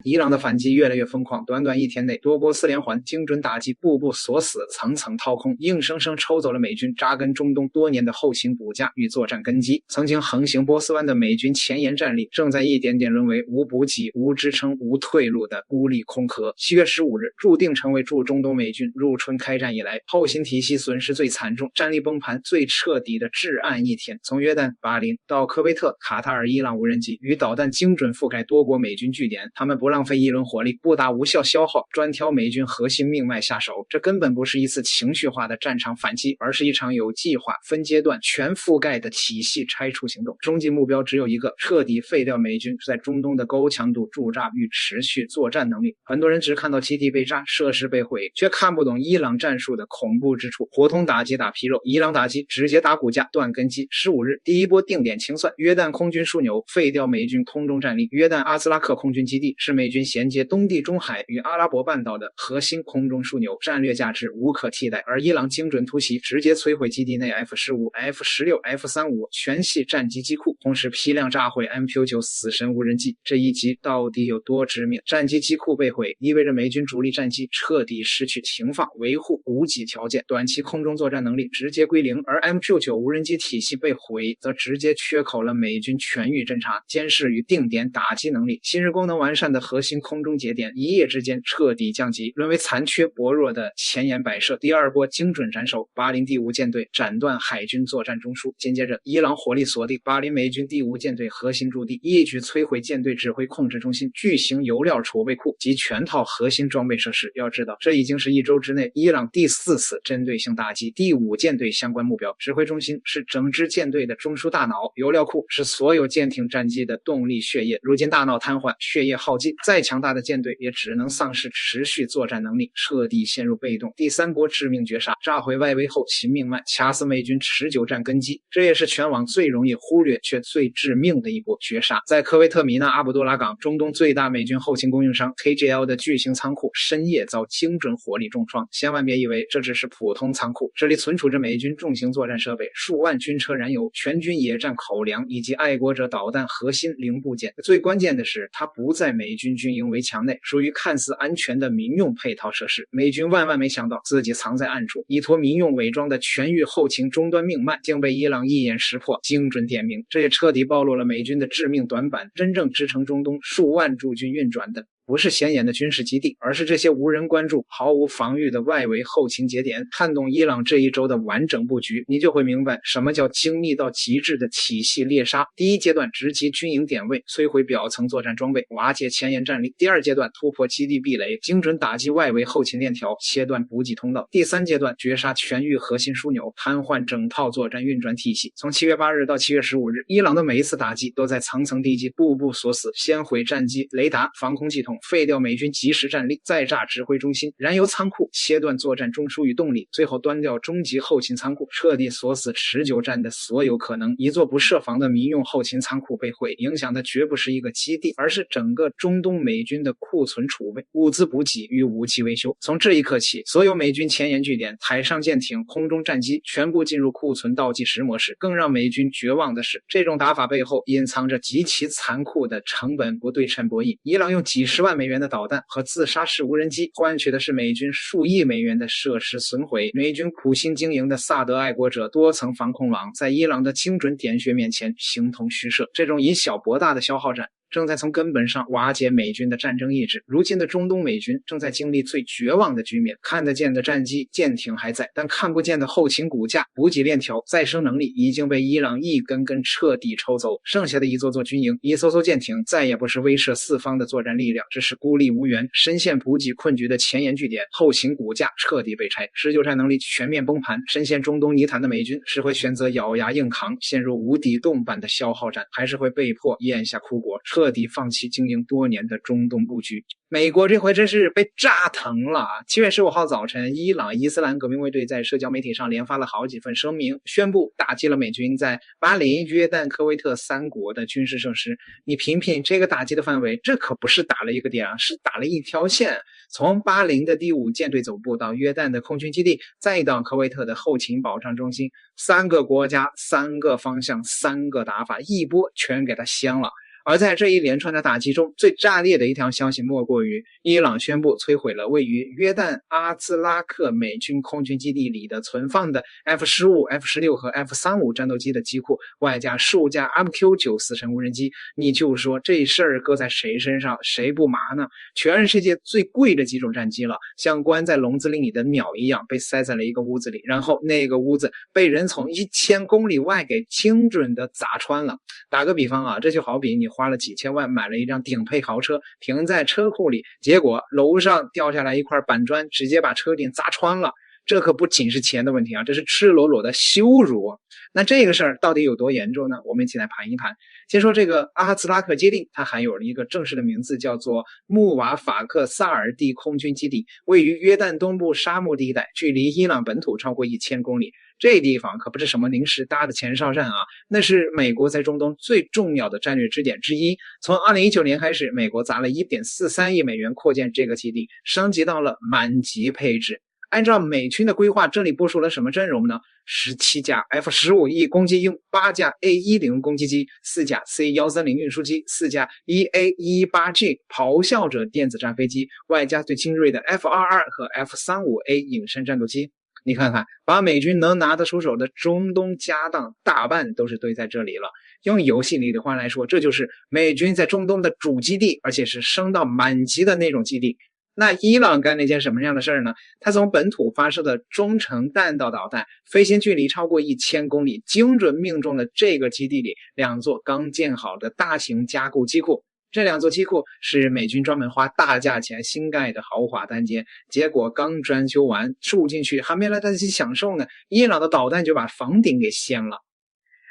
伊朗的反击越来越疯狂，短短1天内多波斯连环，精准打击，步步锁死，层层掏空，硬生生抽走了美军扎根中东多年的后勤骨架与作战根基。曾经横行波斯湾的美军前沿战力，正在一点点沦为无补给、无支撑、无退路的孤立空壳。7月15日，注定成为驻中东美军入春开战以来后勤体系损失最惨重、战力崩盘最彻底的至暗一天。从约旦、巴林到科威特、卡塔尔、伊朗无人机与导弹精准覆盖多国美军据点，他们不浪费一轮火力，不打无效消耗，专挑美军核心命脉下手。这根本不是一次情绪化的战场反击，而是一场有计划、分阶段、全覆盖的体系拆除行动。终极目标只有一个：彻底废掉美军在中东的高强度驻扎与持续作战能力。很多人只看到基地被炸、设施被毁，却看不懂伊朗战术的恐怖之处。活通打击打皮肉，伊朗打击直接打骨架、断根基。15日，第一波定点清算，约旦空军枢纽废掉美军空中战力。约旦阿兹拉克空军基地是美军衔接东地中海与阿拉伯半岛的核心空中枢纽，战略价值无可替代。而伊朗精准突袭，直接摧毁基地内 F-15、F-16、F-35全系战机机库，同时批量炸毁 MQ-9 死神无人机。这一击到底有多致命？战机机库被毁，意味着美军主力战机彻底失去停放、维护、补给条件，短期空中作战能力直接归零。而 MQ-9 无人机体系被毁，则直接缺口了美军全域侦察、监视与定点打击能力。昔日功能完善的核心空中节点一夜之间彻底降级，沦为残缺薄弱的前沿摆设。第二波精准斩首，巴林第5舰队斩断海军作战中枢。紧接着，伊朗火力锁定巴林美军第5舰队核心驻地，一举摧毁舰队指挥控制中心、巨型油料储备库及全套核心装备设施。要知道，这已经是1周之内伊朗第4次针对性打击第5舰队相关目标。指挥中心是整支舰队的中枢大脑，油料库是所有舰艇战机的动力血液。如今大脑瘫痪，血液耗尽，再强大的舰队也只能丧失持续作战能力，彻底陷入被动。第3波致命绝杀，炸毁外围后勤命脉，掐死美军持久战根基。这也是全网最容易忽略却最致命的一波绝杀。在科威特米纳阿卜杜拉港，中东最大美军后勤供应商 KGL 的巨型仓库深夜遭精准火力重创。千万别以为这只是普通仓库，这里存储着美军重型作战设备、数万军车燃油、全军野战口粮以及爱国者导弹核心零部件。最关键的是，它不在美军军营围墙内，属于看似安全的民用配套设施。美军万万没想到，自己藏在暗处，依托民用伪装的全域后勤终端命脉，竟被伊朗一眼识破，精准点名。这也彻底暴露了美军的致命短板，真正支撑中东数万驻军运转的不是显眼的军事基地，而是这些无人关注、毫无防御的外围后勤节点。看懂伊朗这一周的完整布局，你就会明白什么叫精密到极致的体系猎杀。第一阶段直击军营点位，摧毁表层作战装备，瓦解前沿战力；第二阶段突破基地壁垒，精准打击外围后勤链条，切断补给通道；第3阶段绝杀全域核心枢纽，瘫痪整套作战运转体系。从7月8日到7月15日，伊朗的每一次打击都在层层递进，步步锁死，先毁战机、雷达、防空系统，废掉美军即时战力，再炸指挥中心、燃油仓库，切断作战中枢与动力，最后端掉终极后勤仓库，彻底锁死持久战的所有可能。一座不设防的民用后勤仓库被毁，影响的绝不是一个基地，而是整个中东美军的库存储备、物资补给与武器维修。从这一刻起，所有美军前沿据点、海上舰艇、空中战机全部进入库存倒计时模式。更让美军绝望的是，这种打法背后隐藏着极其残酷的成本不对称博弈。伊朗用几十万美元的导弹和自杀式无人机换取的是美军数亿美元的设施损毁。美军苦心经营的萨德爱国者多层防空网在伊朗的精准点穴面前形同虚设。这种以小博大的消耗战正在从根本上瓦解美军的战争意志。如今的中东美军正在经历最绝望的局面，看得见的战机、舰艇还在，但看不见的后勤骨架、补给链条、再生能力已经被伊朗一根根彻底抽走。剩下的一座座军营、一艘艘舰艇再也不是威慑四方的作战力量，只是孤立无援、深陷补给困局的前沿据点。后勤骨架彻底被拆，持久战能力全面崩盘。深陷中东泥潭的美军是会选择咬牙硬扛，陷入无底洞般的消耗战，还是会被迫咽下苦果，彻底放弃经营多年的中东布局？美国这回真是被炸疼了。7月15号早晨，伊朗伊斯兰革命卫队在社交媒体上连发了好几份声明，宣布打击了美军在巴林、约旦、科威特3国的军事设施。你品品这个打击的范围，这可不是打了一个点啊，是打了一条线。从巴林的第5舰队总部到约旦的空军基地，再到科威特的后勤保障中心，3个国家、3个方向、3个打法，一波全给它香了。而在这一连串的打击中，最炸裂的一条消息莫过于伊朗宣布摧毁了位于约旦阿兹拉克美军空军基地里的存放的 F-15、F-16 和 F-35 战斗机的机库，外加数架 MQ-9 死神无人机。你就说这事儿搁在谁身上，谁不麻呢？全世界最贵的几种战机了，像关在笼子里的鸟一样被塞在了一个屋子里，然后那个屋子被人从1000公里外给精准的砸穿了。打个比方啊，这就好比你花了几千万买了一辆顶配豪车，停在车库里，结果楼上掉下来一块板砖，直接把车顶砸穿了。这可不仅是钱的问题啊，这是赤裸裸的羞辱。那这个事儿到底有多严重呢？我们一起来盘一盘。先说这个阿兹拉克基地，它含有了一个正式的名字，叫做穆瓦法克萨尔蒂空军基地，位于约旦东部沙漠地带，距离伊朗本土超过1000公里。这地方可不是什么临时搭的前哨站啊，那是美国在中东最重要的战略支点之一。从2019年开始，美国砸了1.43亿美元扩建这个基地，升级到了满级配置。按照美军的规划，这里部署了什么阵容呢？17架 F-15E 攻击鹰，8架 A-10攻击机，4架 C-130运输机，4架 EA-118G 咆哮者电子战飞机，外加最精锐的 F-22和 F-35A 隐身战斗机。你看看，把美军能拿得出手的中东家当大半都是堆在这里了。用游戏里的话来说，这就是美军在中东的主基地，而且是升到满级的那种基地。那伊朗干了一件什么样的事儿呢？他从本土发射的中程弹道导弹，飞行距离超过1000公里，精准命中了这个基地里2座刚建好的大型加固机库。这2座机库是美军专门花大价钱新盖的豪华单间，结果刚装修完，住进去还没来得及享受呢，伊朗的导弹就把房顶给掀了。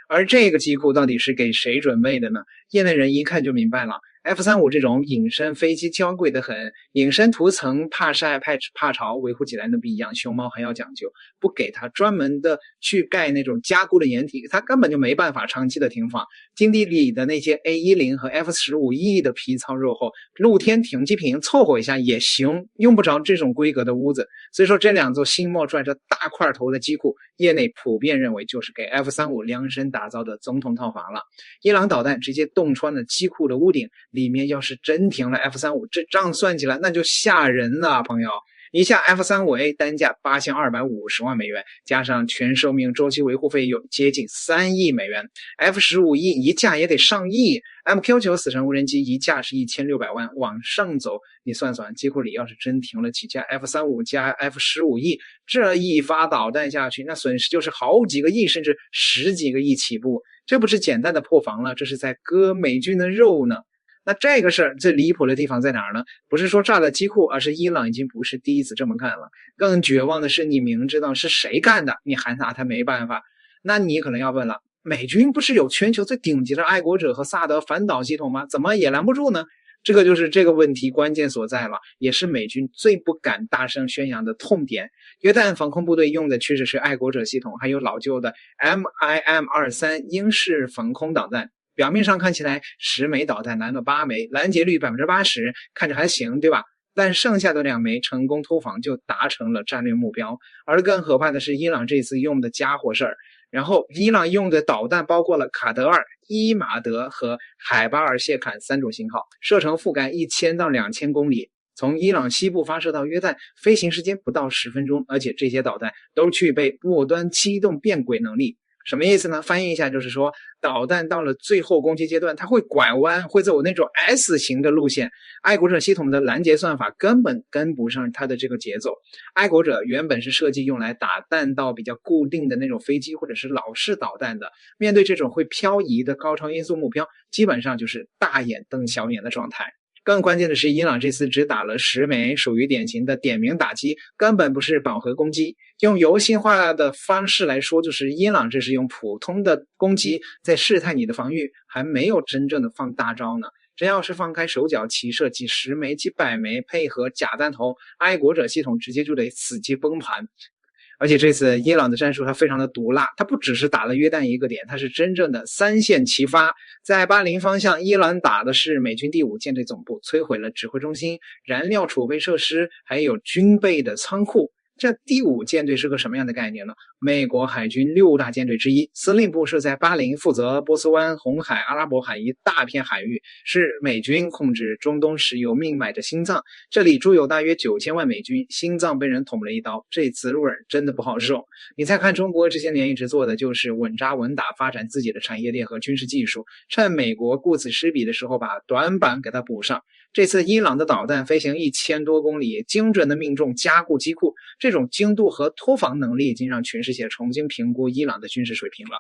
而这个机库到底是给谁准备的呢？业内人一看就明白了。F-35这种隐身飞机娇贵得很，隐身涂层怕晒怕潮，维护起来那不一样，熊猫还要讲究，不给它专门的去盖那种加固的掩体，它根本就没办法长期的停放。基地里的那些 A-10和 F-15E 的皮糙肉厚，露天停机坪凑合一下也行，用不着这种规格的屋子。所以说这2座新冒拽着大块头的机库，业内普遍认为就是给 F-35量身打造的总统套房了。伊朗导弹直接洞穿了机库的屋顶，里面要是真停了 F-35，这账算起来那就吓人了，朋友。一架 F-35A 单价8250万美元，加上全寿命周期维护费用接近3亿美元。F-15E 一架也得上亿， MQ-9 死神无人机一架是1600万，往上走你算算，机库里要是真停了几架 F-35加 F-15E， 这一发导弹下去，那损失就是好几个亿甚至10几个亿起步。这不是简单的破防了，这是在割美军的肉呢。那这个事儿最离谱的地方在哪儿呢？不是说炸了机库，而是伊朗已经不是第一次这么干了。更绝望的是，你明知道是谁干的，你还拿他没办法。那你可能要问了，美军不是有全球最顶级的爱国者和萨德反导系统吗？怎么也拦不住呢？这个就是这个问题关键所在了，也是美军最不敢大声宣扬的痛点。约旦防空部队用的确实是爱国者系统，还有老旧的 MIM-23 英式防空导弹。表面上看起来10枚导弹拦了8枚，拦截率 80%， 看着还行，对吧？但剩下的2枚成功突防就达成了战略目标。而更可怕的是伊朗这次用的家伙事儿。然后伊朗用的导弹包括了卡德尔、伊马德和海巴尔谢坎3种型号，射程覆盖1000到2000公里，从伊朗西部发射到约旦，飞行时间不到10分钟，而且这些导弹都具备末端机动变轨能力。什么意思呢？翻译一下就是说，导弹到了最后攻击阶段，它会拐弯，会走那种 S 型的路线。爱国者系统的拦截算法根本跟不上它的这个节奏。爱国者原本是设计用来打弹道比较固定的那种飞机或者是老式导弹的，面对这种会漂移的高超音速目标，基本上就是大眼瞪小眼的状态。更关键的是，伊朗这次只打了10枚，属于典型的点名打击，根本不是饱和攻击。用游戏化的方式来说，就是伊朗这是用普通的攻击在试探你的防御，还没有真正的放大招呢。真要是放开手脚齐射几10枚、几百枚，配合假弹头，爱国者系统直接就得死机崩盘。而且这次伊朗的战术它非常的毒辣，它不只是打了约旦一个点，它是真正的3线齐发。在巴林方向，伊朗打的是美军第5舰队总部，摧毁了指挥中心、燃料储备设施，还有军备的仓库。这第5舰队是个什么样的概念呢？美国海军6大舰队之一，司令部设在巴林，负责波斯湾、红海、阿拉伯海一大片海域，是美军控制中东石油命脉的心脏。这里驻有大约9000万美军，心脏被人捅了一刀，这滋味真的不好受。你再看中国这些年一直做的就是稳扎稳打，发展自己的产业链和军事技术，趁美国顾此失彼的时候把短板给它补上。这次伊朗的导弹飞行1000多公里，精准的命中加固机库，这种精度和脱防能力已经让全世界重新评估伊朗的军事水平了。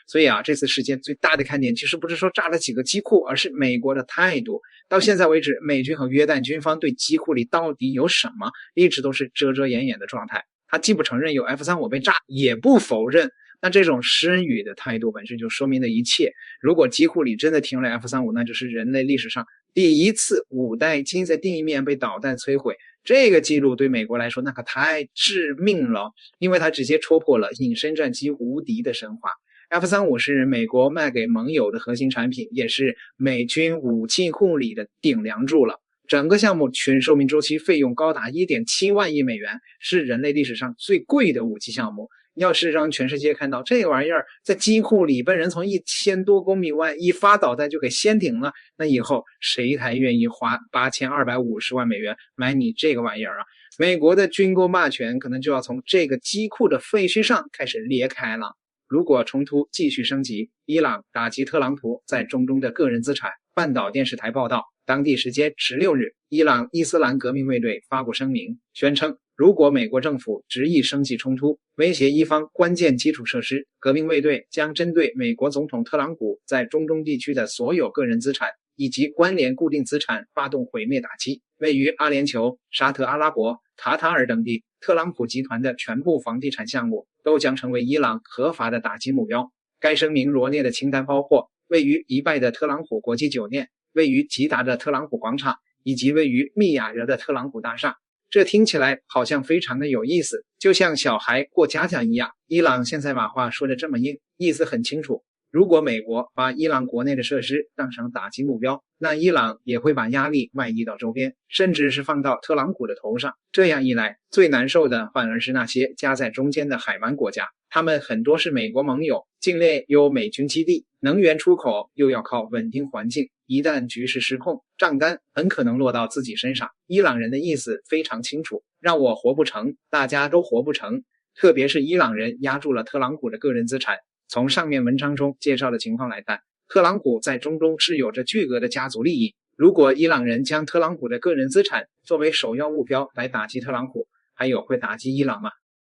所以这次事件最大的看点其实不是说炸了几个机库，而是美国的态度。到现在为止，美军和约旦军方对机库里到底有什么，一直都是遮遮掩掩的状态。他既不承认有 F-35被炸，也不否认。那这种失语的态度本身就说明了一切。如果机库里真的停了 F-35，那就是人类历史上第一次5代机在地面被导弹摧毁。这个记录对美国来说那可太致命了，因为它直接戳破了隐身战机无敌的神话。F-35是美国卖给盟友的核心产品，也是美军武器库里的顶梁柱了。整个项目全寿命周期费用高达 1.7万亿美元，是人类历史上最贵的武器项目。要是让全世界看到这玩意儿在机库里被人从1000多公里外一发导弹就给掀顶了，那以后谁还愿意花8250万美元买你这个玩意儿啊？美国的军购霸权可能就要从这个机库的废墟上开始裂开了。如果冲突继续升级，伊朗打击特朗普在中东的个人资产。半岛电视台报道，当地时间16日，伊朗伊斯兰革命卫队发布声明，宣称如果美国政府执意升级冲突，威胁伊方关键基础设施，革命卫队将针对美国总统特朗普在中东地区的所有个人资产以及关联固定资产发动毁灭打击。位于阿联酋、沙特阿拉伯、卡塔尔等地，特朗普集团的全部房地产项目都将成为伊朗合法的打击目标。该声明罗列的清单包括位于迪拜的特朗普国际酒店，位于吉达的特朗普广场，以及位于密雅热的特朗普大厦。这听起来好像非常的有意思，就像小孩过家家一样。伊朗现在把话说得这么硬，意思很清楚。如果美国把伊朗国内的设施当成打击目标，那伊朗也会把压力外移到周边，甚至是放到特朗普的头上。这样一来，最难受的反而是那些夹在中间的海湾国家，他们很多是美国盟友，境内有美军基地，能源出口又要靠稳定环境，一旦局势失控，账单很可能落到自己身上。伊朗人的意思非常清楚，让我活不成，大家都活不成。特别是伊朗人压住了特朗普的个人资产。从上面文章中介绍的情况来看，特朗普在中东是有着巨额的家族利益。如果伊朗人将特朗普的个人资产作为首要目标来打击特朗普，还有会打击伊朗吗？